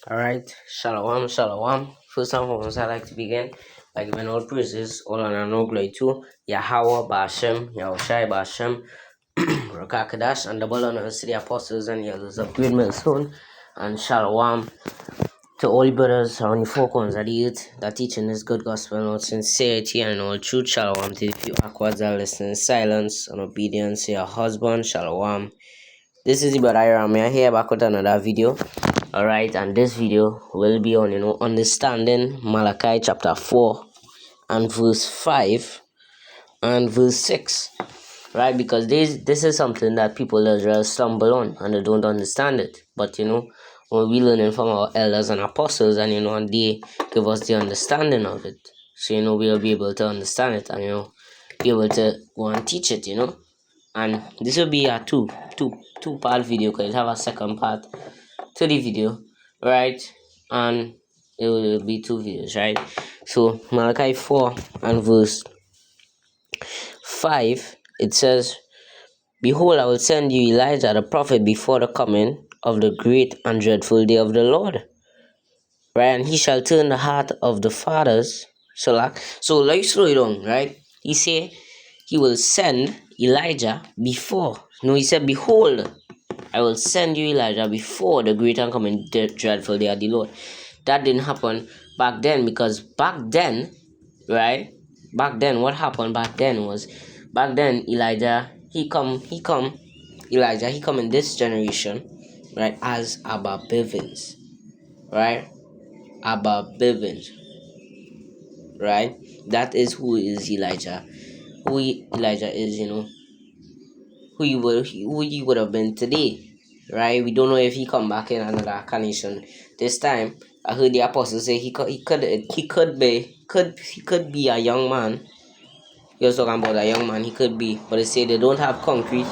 All right, shalom, shalom. First and foremost, I'd like to begin by giving all praises, all honor, and all glory to Yahweh, Bashem, Yahushai, Bashem, Rakakadash, and double honors to the apostles and the elders of Great Millstone, and shalom to all brothers around the four corners of the earth that teaching this good gospel in all sincerity and in all truth. Shalom to the few aquas that listen in silence and obedience to your husband. Shalom. This is the brother Iram here back with another video. Alright, and this video will be on understanding Malachi chapter 4 and verse 5 and verse 6. Right, because this is something that people just stumble on and they don't understand it. But when we learning from our elders and apostles, and they give us the understanding of it, so we'll be able to understand it and be able to go and teach it, and this will be a two part video because it have a second part to the video, right? And it will be two videos, right? So Malachi 4 and verse 5, it says, "Behold, I will send you Elijah the prophet before the coming of the great and dreadful day of the Lord, right? And he shall turn the heart of the fathers." So let's slow it down, right? He say he will send Elijah before. No, he said, "Behold, I will send you Elijah before the great and coming dreadful day of the Lord." That didn't happen back then, because back then, right? Back then, what happened back then was, Elijah, Elijah, he come in this generation, right, as Abba Bivens, right? Abba Bivens, right? That is who is Elijah. Elijah is, who he would have been today, right? We don't know if he come back in another incarnation this time. I heard the apostles say he could be a young man. He was talking about a young man. He could be, but they say they don't have concrete,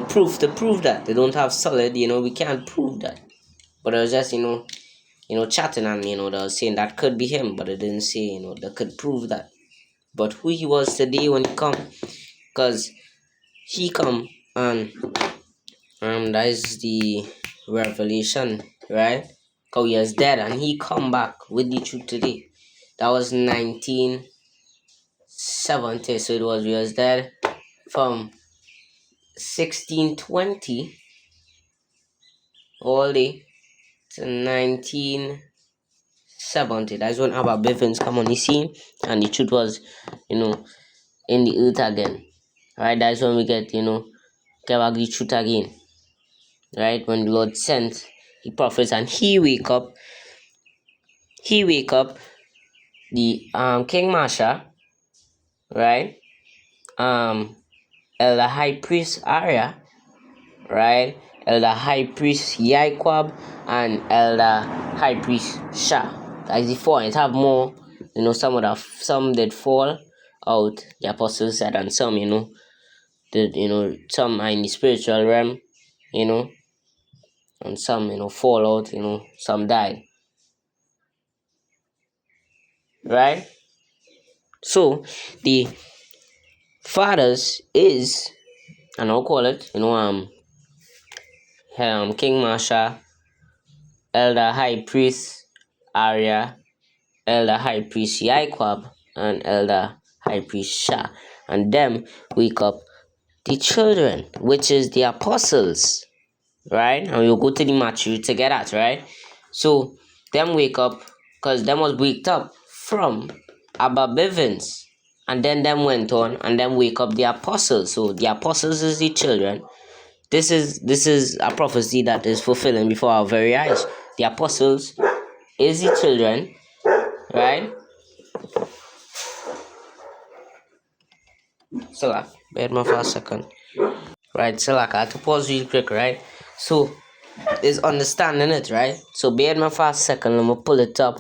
proof to prove that. They don't have solid. We can't prove that. But I was just chatting, and they was saying that could be him, but they didn't say they could prove that. But who he was today when he come, because he come and that is the revelation, right? Because he is dead and he come back with the truth today. That was 1970, so he was dead from 1620 all day to 1970. That's when Abba Bivens come on the scene and the truth was, in the earth again. Right? That's when we get back the truth again. Right? When the Lord sent the prophets and he wake up the King Masha, right? Elder High Priest Arya, right? Elder High Priest Yaquab and Elder High Priest Shah. That's the four. It have more, some did fall out, the apostles said, and some, did, some are in the spiritual realm, and some, fall out, some died. Right? So the fathers is, and I'll call it, King Masha, Elder High Priest Arya, Elder High Priest Yaquab, and Elder High Priest Shah. And them wake up the children, which is the apostles, right? And we'll go to the Matthew to get at, right? So them wake up, because them was waked up from Abba Bivens, and then them went on and then wake up the apostles. So the apostles is the children. This is a prophecy that is fulfilling before our very eyes. The apostles is the children, right? So bear me for a second. Right, so I had to pause real quick, right? So is understanding it, right? So bear me for a second, let me pull it up,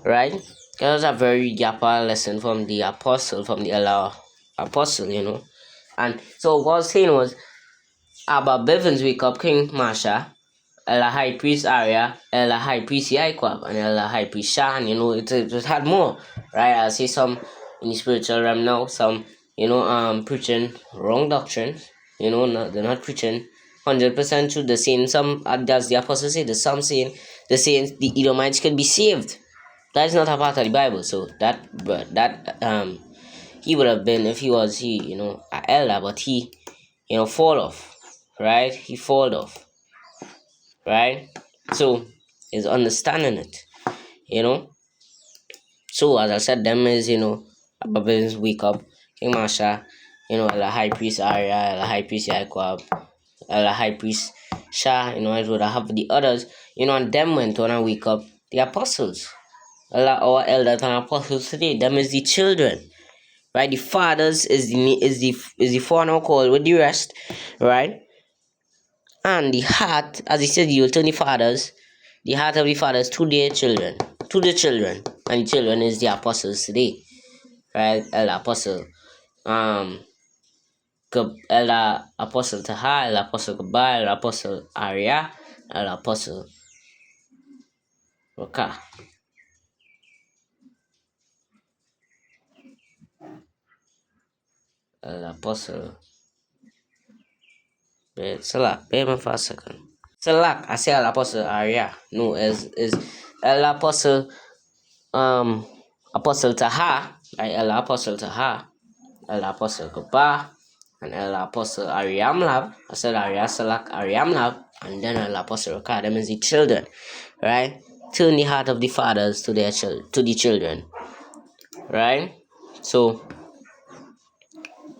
right? It was a very yappa lesson from the apostle, from the elder apostle, And so what I was saying was, Abba Bivens wake up King Masha, Elder High Priest Arya, Elder High Priest Yaquab, and Elder High Priest Shah, and it had more, right? I see some in the spiritual realm now, some preaching wrong doctrines, they're not preaching 100% truth. They're saying some, as the apostle said, there's some saying the saints, the Edomites could be saved. That is not a part of the Bible. So that he would have been if he an elder, but he fall off, right? He fall off, right? So is understanding it, you know. So as I said, them is Babylon's wake up, King Masha, the high priest Arya, the high priest Yaquab, the high priest Shah, it would have the others, and them went on and wake up the apostles. Our elders and apostles today, them is the children. Right, the fathers is the father called with the rest, right? And the heart, as he said, you will turn the heart of the fathers to their children, and the children is the apostles today, right? Elder apostle, um, elder apostle Taha, elder apostle Gabal, elder apostle Arya, elder apostle Roka, elder apostle. Salak, bear me for a second. Salak, I say elder apostle Arya. No, is elder apostle Apostle Taha, El Apostle Taha, El Apostle Kupa, and El Apostle Ariamlab. I said Ariasalak Ariamlab, and then El Apostle Raka. Them is the children, right? Turn the heart of the fathers to the children, right? So,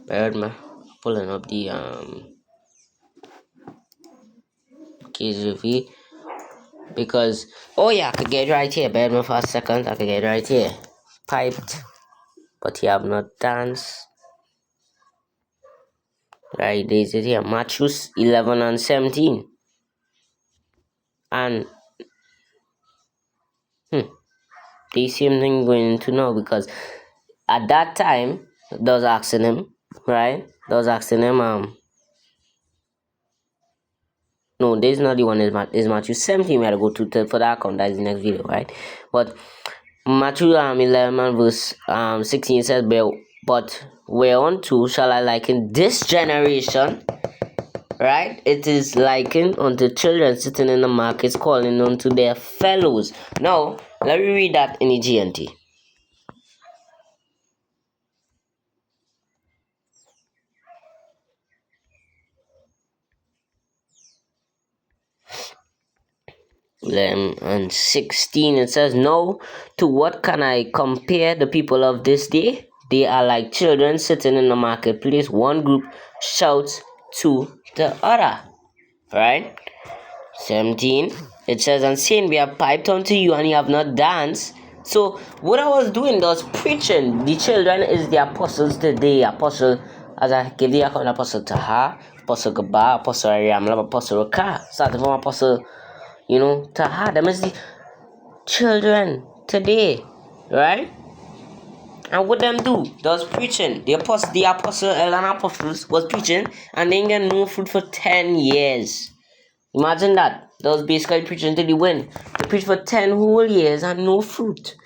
bear with me, pulling up the KJV because I could get right here. Bear with me for a second. I could get right here. Piped, but you have not danced. Right, there's it here, Matthew 11 and 17. And the same thing going to now because at that time, they was asking him, right? They was asking him, no, this is not the one, is Matthew 17. We had to go to for that account, that's the next video, right? But Matthew 11 and verse 16 says, but whereunto shall I liken this generation? Right? It is likened unto children sitting in the markets calling unto their fellows. Now, let me read that in the GNT. And 16 it says, no, to what can I compare the people of this day? They are like children sitting in the marketplace. One group shouts to the other. Right? 17 it says, and saying, we have piped unto you and you have not danced. So what I was doing was preaching. The children is the apostles today. Apostle, as I give the account, Apostle Taha, Apostle Gaba, Apostle Ariamla, Apostle Raka, starting from Apostle Taha. Them is the children today, right? And what them do? They was preaching. The apostle and apostles was preaching, and they ain't get no fruit for 10 years. Imagine that. That was basically preaching till the wind. They preached for 10 whole years and no fruit.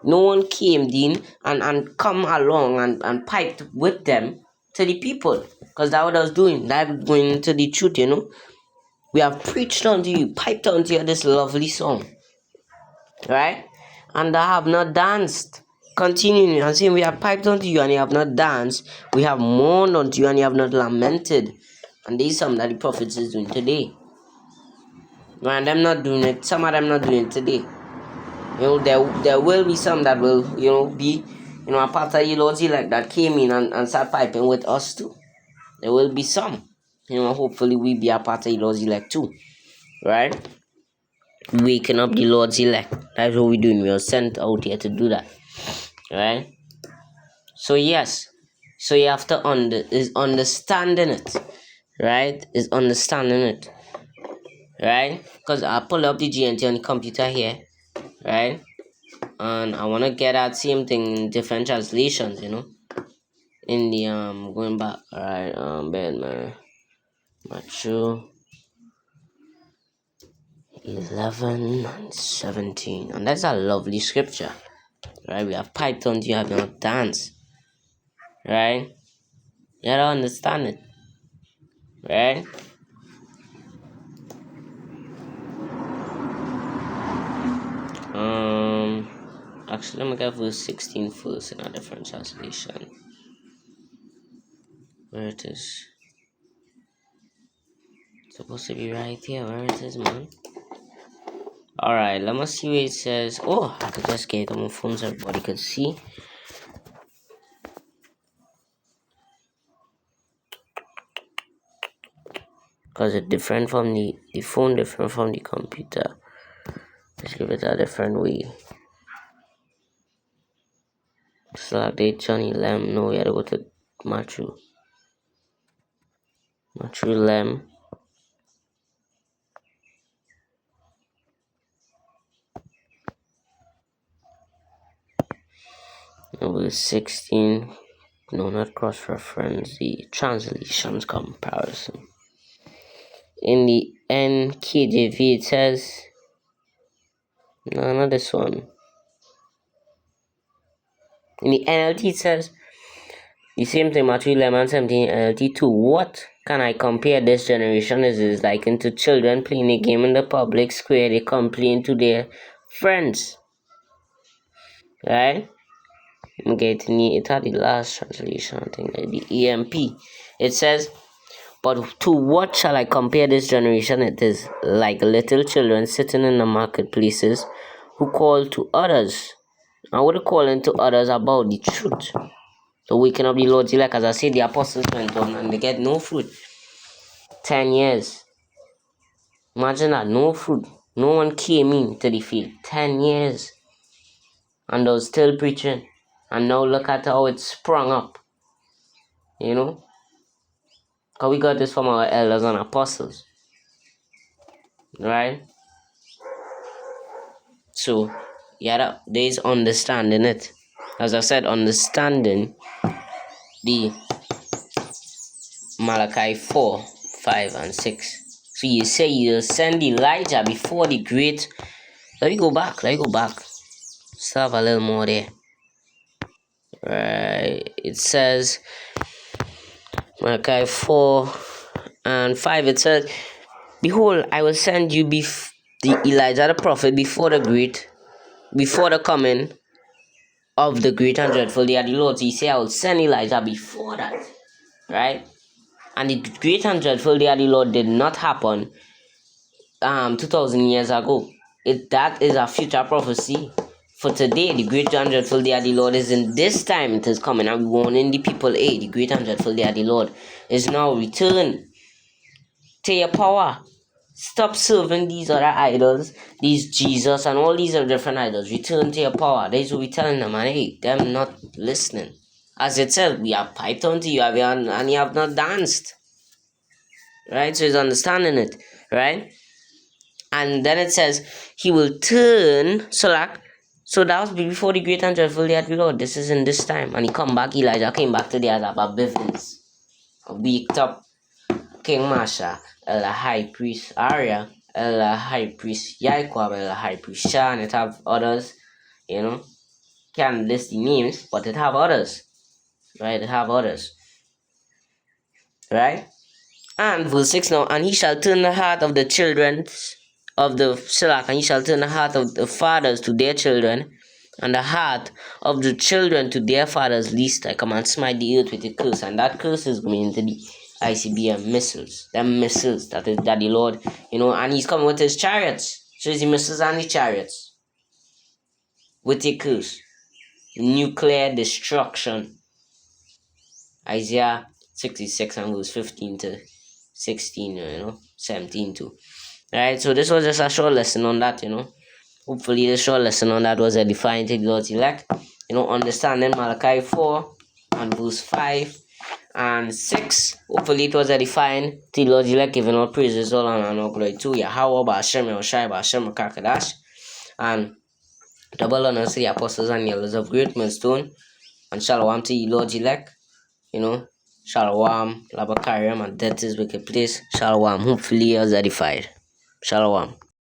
No one came in and come along and piped with them to the people. Because that's what I was doing. That going into the truth, We have preached unto you, piped unto you this lovely song. Right? And I have not danced. Continuing and saying, we have piped unto you and you have not danced. We have mourned unto you and you have not lamented. And this is something that the prophets is doing today. And them not doing it. Some of them not doing it today. There will be some that will, be, a part of eulogy like that came in and start piping with us too. There will be some. Hopefully we be a part of eulogy like too. Right? Waking up the Lord's elect. That's what we're doing. We are sent out here to do that. Right? So yes. So you have to understanding it. Right? Is understanding it. Right? Because I pull up the GNT on the computer here, right? And I want to get that same thing in different translations, in the going back, right? Matthew 11 and 17, and that's a lovely scripture, right? We have piped unto you have not danced, right? You gotta understand it, right? Actually, let me get verse 16 first in a different translation. Where it is. It's supposed to be right here. Where it is, man? Alright, let me see where it says. Oh, I could just get it on my phone so everybody could see. Because it's different from the phone, different from the computer. Let's give it a different way. Select the Johnny Lamb. No, we had to go to Matthew. Matthew Lamb. Number 16. No, not cross-reference. The translations comparison. In the NKJV, it says. No, not this one. In the NLT, it says. The same thing, Matthew 11, 17, NLT 2. What can I compare this generation? This is likened to children playing a game in the public square. They complain to their friends. Right? Okay, it had the last translation, I think, the EMP. It says, but to what shall I compare this generation? It is like little children sitting in the marketplaces who call to others. I would call into others about the truth. The waking up the Lord's elect, as I said, the apostles went on and they get no fruit. 10 years. Imagine that, no fruit. No one came in to the faith. 10 years. And they were still preaching. And now look at how it sprung up. You know? Because we got this from our elders and apostles. Right? So, yeah, there is understanding it. As I said, understanding the Malachi 4, 5, and 6. So you say you send Elijah before the great. Let me go back. Still have a little more there. Right. It says Malachi 4 and 5. It says, behold, I will send you the Elijah the prophet before the coming of the great and dreadful day of the Lord. So he said, I will send Elijah before that. Right? And the great and dreadful day of the Lord did not happen 2,000 years ago. That is a future prophecy. For today, the great and dreadful day of the Lord is in this time. It is coming, and we warning the people, hey, the great and dreadful day of the Lord is now return to your power. Stop serving these other idols, these Jesus and all these other different idols. Return to your power. That's what we're telling them, and hey, them not listening. As it said, we have piped unto you, and you have not danced. Right? So he's understanding it, right? And then it says, he will turn, so that was before the great and dreadful day of the Lord. This is in this time. And he come back, Elijah came back to the other business. Waked up King Masha, the high priest Arya, the high priest Yaquab, the high priest Shah, and it have others, you know. Can't list the names, but it have others. Right? It have others. Right? And verse 6 now, and he shall turn the heart of the children of the Shilach, and he shall turn the heart of the fathers to their children, and the heart of the children to their fathers, lest I come and smite the earth with a curse. And that curse is going into the ICBM missiles. Them missiles that the Lord, and he's coming with his chariots. So it's the missiles and the chariots. With a curse. Nuclear destruction. Isaiah 66 and verse 15 to 16, 17 too. Alright, so this was just a short lesson on that, Hopefully the short lesson on that was edifying to the Lord's elect. Understanding Malachi 4 and verse 5 and 6. Hopefully it was edifying to the Lord's elect, giving all praises, all honor and all glory to Yahweh, Ba'ashem, Yahushai, Ba'ashem, Kakadash, and double honor to the apostles and the elders of Great Millstone, and shalom to the Lord's elect, Shalom, Labakariam, and that is wicked place. Shalom. Hopefully, I was edified. Shalom.